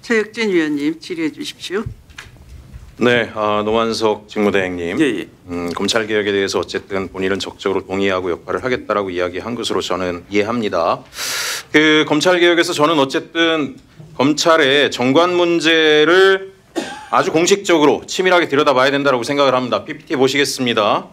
최혁진 위원님 질의해 주십시오. 네, 노만석 직무대행님. 예. 검찰개혁에 대해서 어쨌든 본인은 적극적으로 동의하고 역할을 하겠다라고 이야기한 것으로 저는 이해합니다. 그 검찰개혁에서 저는 어쨌든 검찰의 정관 문제를 아주 공식적으로 치밀하게 들여다봐야 된다고 생각을 합니다. PPT 보시겠습니다.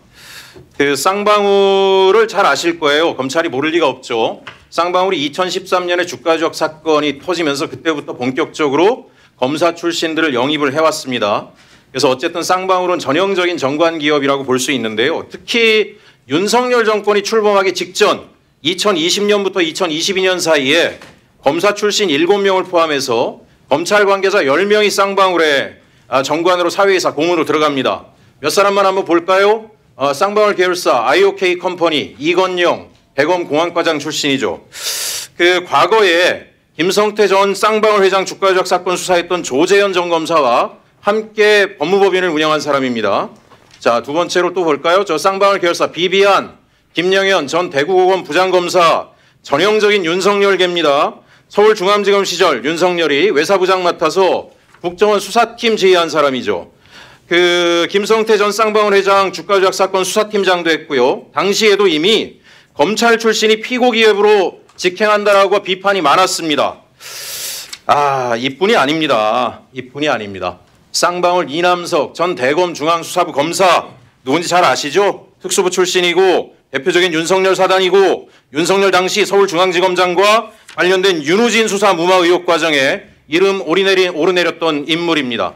그 쌍방울을 잘 아실 거예요. 검찰이 모를 리가 없죠. 쌍방울이 2013년에 주가 조작 사건이 터지면서 그때부터 본격적으로 검사 출신들을 영입을 해왔습니다. 그래서 어쨌든 쌍방울은 전형적인 정관 기업이라고 볼 수 있는데요. 특히 윤석열 정권이 출범하기 직전 2020년부터 2022년 사이에 검사 출신 7명을 포함해서 검찰 관계자 10명이 쌍방울에 정관으로 사회이사 고문으로 들어갑니다. 몇 사람만 한번 볼까요? 쌍방울 계열사 IOK 컴퍼니 이건영 대검 공안과장 출신이죠. 그 과거에 김성태 전 쌍방울 회장 주가 조작 사건 수사했던 조재현 전 검사와 함께 법무법인을 운영한 사람입니다. 자, 두 번째로 또 볼까요? 저 쌍방울 계열사 비비안 김영현 전 대구고검 부장검사 전형적인 윤석열계입니다. 서울중앙지검 시절 윤석열이 외사부장 맡아서 국정원 수사팀 지휘한 사람이죠. 그 김성태 전 쌍방울 회장 주가 조작 사건 수사팀장도 했고요. 당시에도 이미 검찰 출신이 피고 기업으로 직행한다라고 비판이 많았습니다. 이뿐이 아닙니다. 이뿐이 아닙니다. 쌍방울 이남석 전 대검 중앙수사부 검사 누군지 잘 아시죠? 특수부 출신이고 대표적인 윤석열 사단이고 윤석열 당시 서울중앙지검장과 관련된 윤우진 수사 무마 의혹 과정에 이름 오르내렸던 인물입니다.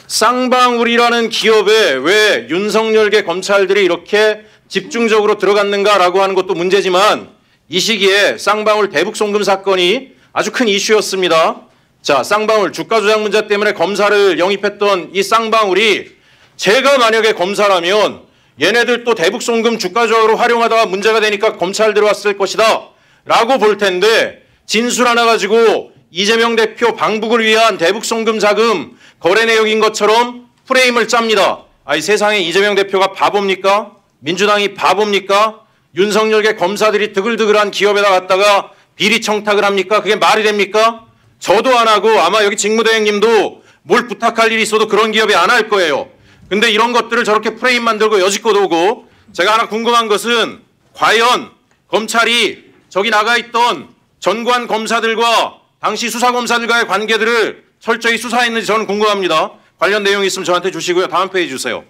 쌍방울이라는 기업에 왜 윤석열계 검찰들이 이렇게 집중적으로 들어갔는가라고 하는 것도 문제지만 이 시기에 쌍방울 대북송금 사건이 아주 큰 이슈였습니다. 자, 쌍방울 주가 조작 문제 때문에 검사를 영입했던 이 쌍방울이 제가 만약에 검사라면 얘네들 또 대북송금 주가 조작으로 활용하다가 문제가 되니까 검찰 들어왔을 것이다 라고 볼 텐데 진술 하나 가지고 이재명 대표 방북을 위한 대북송금 자금 거래 내역인 것처럼 프레임을 짭니다. 이 세상에 이재명 대표가 바보입니까? 민주당이 바보입니까? 윤석열계 검사들이 드글드글한 기업에다 갖다가 비리 청탁을 합니까? 그게 말이 됩니까? 저도 안 하고 아마 여기 직무대행님도 뭘 부탁할 일이 있어도 그런 기업에 안 할 거예요. 근데 이런 것들을 저렇게 프레임 만들고 여지껏 오고 제가 하나 궁금한 것은 과연 검찰이 저기 나가 있던 전관 검사들과 당시 수사검사들과의 관계들을 철저히 수사했는지 저는 궁금합니다. 관련 내용이 있으면 저한테 주시고요. 다음 페이지 주세요.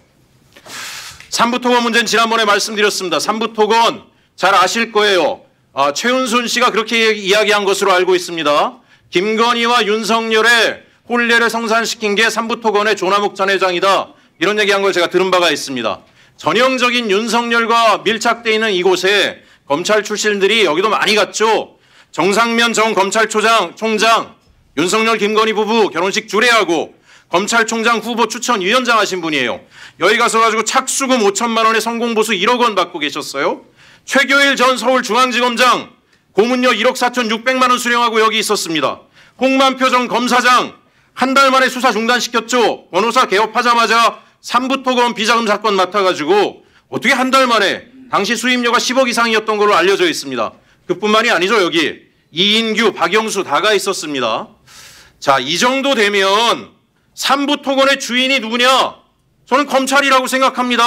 삼부토건 문제는 지난번에 말씀드렸습니다. 삼부토건 잘 아실 거예요. 최은순 씨가 그렇게 이야기한 것으로 알고 있습니다. 김건희와 윤석열의 혼례를 성사시킨 게 삼부토건의 조남욱 전 회장이다. 이런 얘기한 걸 제가 들은 바가 있습니다. 전형적인 윤석열과 밀착되어 있는 이곳에 검찰 출신들이 여기도 많이 갔죠. 정상면 전 검찰총장, 윤석열 김건희 부부 결혼식 주례하고 검찰총장 후보 추천 위원장 하신 분이에요. 여기 가서 가지고 착수금 5천만 원에 성공보수 1억 원 받고 계셨어요. 최교일 전 서울중앙지검장 고문료 1억 4,600만 원 수령하고 여기 있었습니다. 홍만표 전 검사장 한 달 만에 수사 중단시켰죠. 변호사 개업하자마자 삼부토건 비자금 사건 맡아가지고 어떻게 한 달 만에 당시 수임료가 10억 이상이었던 걸로 알려져 있습니다. 그뿐만이 아니죠. 여기 이인규, 박영수 다가 있었습니다. 자, 이 정도 되면 삼부토건의 주인이 누구냐? 저는 검찰이라고 생각합니다.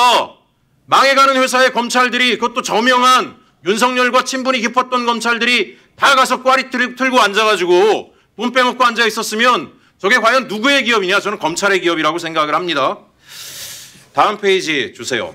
망해가는 회사의 검찰들이 그것도 저명한 윤석열과 친분이 깊었던 검찰들이 다 가서 꽈리 틀고 앉아가지고 돈 빼먹고 앉아 있었으면 저게 과연 누구의 기업이냐? 저는 검찰의 기업이라고 생각을 합니다. 다음 페이지 주세요.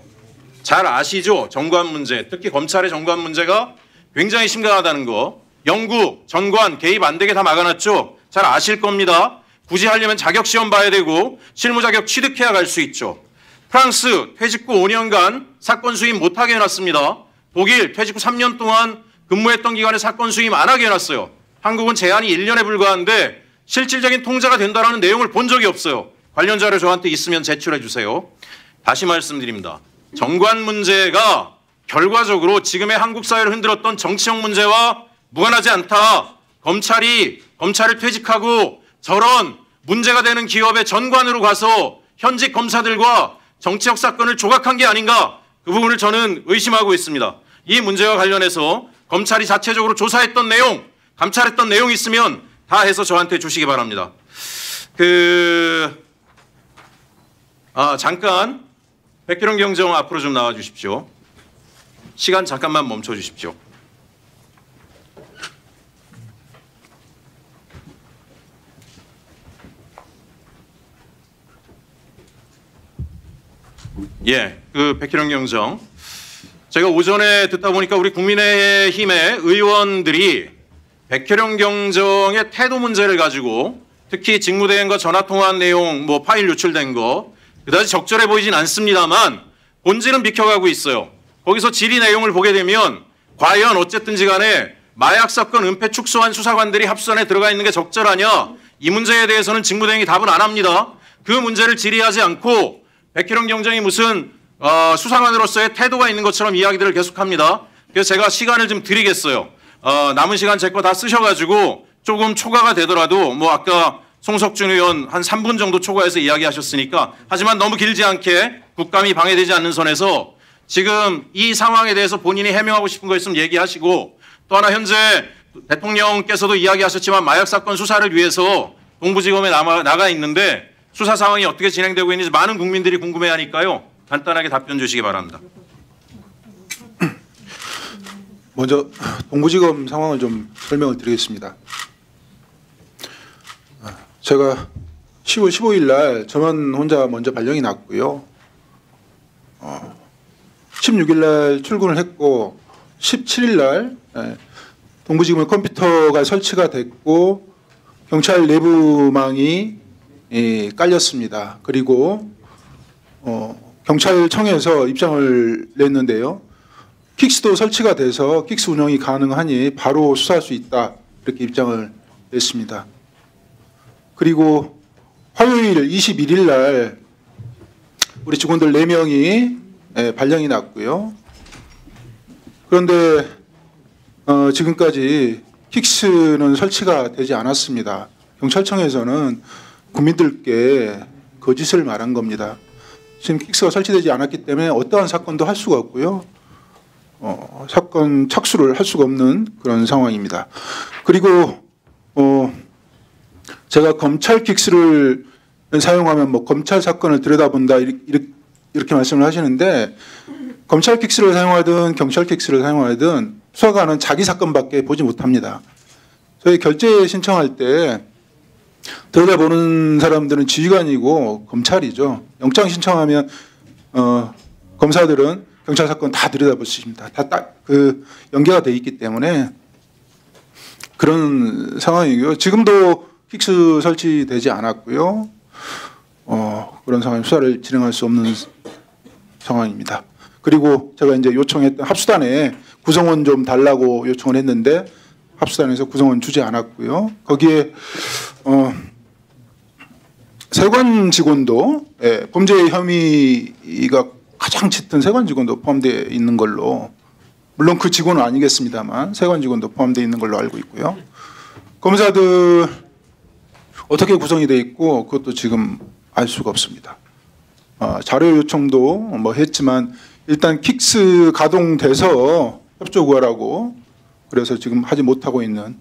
잘 아시죠? 정관 문제, 특히 검찰의 정관 문제가 굉장히 심각하다는 거. 영국, 전관 개입 안 되게 다 막아놨죠? 잘 아실 겁니다. 굳이 하려면 자격시험 봐야 되고 실무 자격 취득해야 갈 수 있죠. 프랑스 퇴직 후 5년간 사건 수임 못하게 해놨습니다. 독일 퇴직 후 3년 동안 근무했던 기간에 사건 수임 안 하게 해놨어요. 한국은 제한이 1년에 불과한데 실질적인 통제가 된다는 내용을 본 적이 없어요. 관련 자료 저한테 있으면 제출해 주세요. 다시 말씀드립니다. 정관 문제가 결과적으로 지금의 한국 사회를 흔들었던 정치적 문제와 무관하지 않다. 검찰을 퇴직하고 저런 문제가 되는 기업의 전관으로 가서 현직 검사들과 정치적 사건을 조각한 게 아닌가, 그 부분을 저는 의심하고 있습니다. 이 문제와 관련해서 검찰이 자체적으로 조사했던 내용, 감찰했던 내용이 있으면 다 해서 저한테 주시기 바랍니다. 잠깐 백희룡 경정 앞으로 좀 나와 주십시오. 시간 잠깐만 멈춰 주십시오. 예, 백희룡 경정. 제가 오전에 듣다 보니까 우리 국민의힘의 의원들이 백혜령 경정의 태도 문제를 가지고 특히 직무대행과 전화통화한 내용, 파일 유출된 거 그다지 적절해 보이진 않습니다만 본질은 비켜가고 있어요. 거기서 질의 내용을 보게 되면 과연 어쨌든지 간에 마약 사건 은폐 축소한 수사관들이 합수안에 들어가 있는 게 적절하냐, 이 문제에 대해서는 직무대행이 답은 안 합니다. 그 문제를 질의하지 않고 백혜령 경정이 무슨 수사관으로서의 태도가 있는 것처럼 이야기들을 계속합니다. 그래서 제가 시간을 좀 드리겠어요. 남은 시간 제 거 다 쓰셔가지고 조금 초과가 되더라도 아까 송석준 의원 한 3분 정도 초과해서 이야기하셨으니까, 하지만 너무 길지 않게 국감이 방해되지 않는 선에서 지금 이 상황에 대해서 본인이 해명하고 싶은 거 있으면 얘기하시고, 또 하나 현재 대통령께서도 이야기하셨지만 마약 사건 수사를 위해서 동부지검에 나가 있는데 수사 상황이 어떻게 진행되고 있는지 많은 국민들이 궁금해하니까요. 간단하게 답변 주시기 바랍니다. 먼저 동부지검 상황을 좀 설명을 드리겠습니다. 제가 10월 15일 날 저만 혼자 먼저 발령이 났고요. 16일 날 출근을 했고 17일 날 동부지검의 컴퓨터가 설치가 됐고 경찰 내부망이 깔렸습니다. 그리고 경찰청에서 입장을 냈는데요. 킥스도 설치가 돼서 킥스 운영이 가능하니 바로 수사할 수 있다, 이렇게 입장을 냈습니다. 그리고 화요일 21일 날 우리 직원들 4명이 발령이 났고요. 그런데 지금까지 킥스는 설치가 되지 않았습니다. 경찰청에서는 국민들께 거짓을 말한 겁니다. 지금 킥스가 설치되지 않았기 때문에 어떠한 사건도 할 수가 없고요. 사건 착수를 할 수가 없는 그런 상황입니다. 그리고 제가 검찰 킥스를 사용하면 검찰 사건을 들여다본다, 이렇게 말씀을 하시는데, 검찰 킥스를 사용하든 경찰 킥스를 사용하든 수사관은 자기 사건밖에 보지 못합니다. 저희 결재 신청할 때 들여다보는 사람들은 지휘관이고 검찰이죠. 영장 신청하면 검사들은 경찰 사건 다 들여다볼 수 있습니다. 다 연계가 돼 있기 때문에 그런 상황이고요. 지금도 킥스 설치되지 않았고요. 그런 상황, 수사를 진행할 수 없는 상황입니다. 그리고 제가 이제 요청했던 합수단에 구성원 좀 달라고 요청을 했는데 합수단에서 구성원 주지 않았고요. 거기에 세관 직원도 범죄 혐의가 가장 짙은 세관 직원도 포함되어 있는 걸로, 물론 그 직원은 아니겠습니다만 세관 직원도 포함되어 있는 걸로 알고 있고요. 검사들 어떻게 구성이 되어 있고 그것도 지금 알 수가 없습니다. 자료 요청도 했지만 일단 킥스 가동돼서 협조 구하라고 그래서 지금 하지 못하고 있는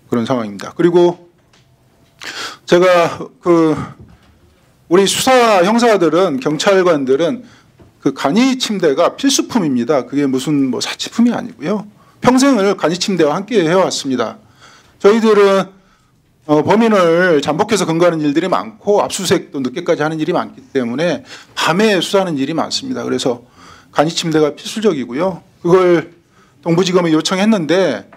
그런 상황입니다. 그리고 제가 우리 수사 형사들은, 경찰관들은 간이 침대가 필수품입니다. 그게 무슨 사치품이 아니고요. 평생을 간이 침대와 함께 해왔습니다. 저희들은 범인을 잠복해서 검거하는 일들이 많고 압수수색도 늦게까지 하는 일이 많기 때문에 밤에 수사하는 일이 많습니다. 그래서 간이 침대가 필수적이고요. 그걸 동부지검에 요청했는데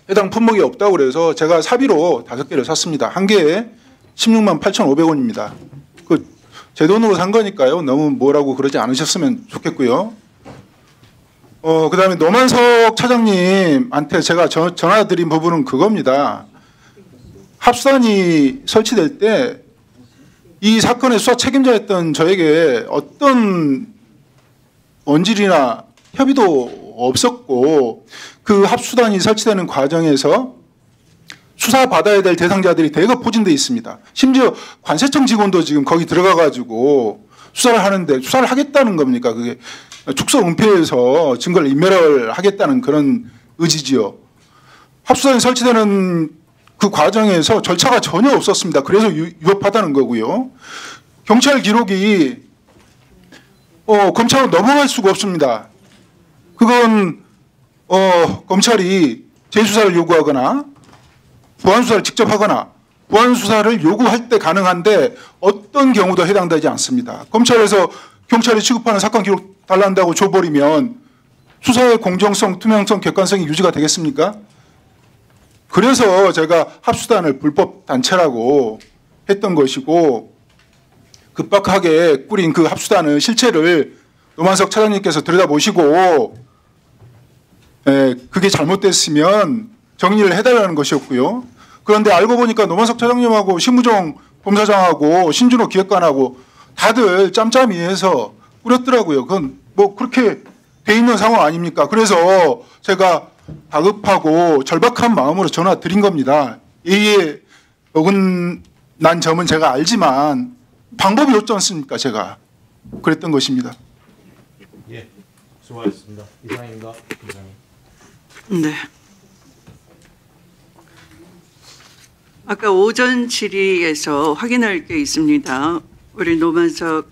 해당 품목이 없다고 그래서 제가 사비로 5개를 샀습니다. 한 개에 16만 8,500원입니다. 제 돈으로 산 거니까요. 너무 뭐라고 그러지 않으셨으면 좋겠고요. 그다음에 노만석 차장님한테 제가 전화드린 부분은 그겁니다. 합수단이 설치될 때 이 사건의 수사 책임자였던 저에게 어떤 원질이나 협의도 없었고, 그 합수단이 설치되는 과정에서 수사받아야 될 대상자들이 대거 포진돼 있습니다. 심지어 관세청 직원도 지금 거기 들어가가지고 수사를 하는데, 수사를 하겠다는 겁니까? 그게 축소 은폐해서 증거를 인멸을 하겠다는 그런 의지지요. 합수단이 설치되는 그 과정에서 절차가 전혀 없었습니다. 그래서 위법하다는 거고요. 경찰 기록이 검찰로 넘어갈 수가 없습니다. 그건 검찰이 재수사를 요구하거나 보안 수사를 직접 하거나 보안 수사를 요구할 때 가능한데 어떤 경우도 해당되지 않습니다. 검찰에서 경찰이 취급하는 사건 기록 달란다고 줘버리면 수사의 공정성, 투명성, 객관성이 유지가 되겠습니까? 그래서 제가 합수단을 불법 단체라고 했던 것이고 급박하게 꾸린 그 합수단의 실체를 노만석 차장님께서 들여다보시고 그게 잘못됐으면 정리를 해달라는 것이었고요. 그런데 알고 보니까 노만석 차장님하고 심우정 검사장하고 신준호 기획관하고 다들 짬짬이 해서 꾸렸더라고요. 그건 뭐 그렇게 돼 있는 상황 아닙니까? 그래서 제가 다급하고 절박한 마음으로 전화 드린 겁니다. 예의에 어긋난 점은 제가 알지만 방법이 없지 않습니까? 제가 그랬던 것입니다. 예, 수고하셨습니다. 이상입니다. 이상입니다. 네. 아까 오전 질의에서 확인할 게 있습니다. 우리 노만석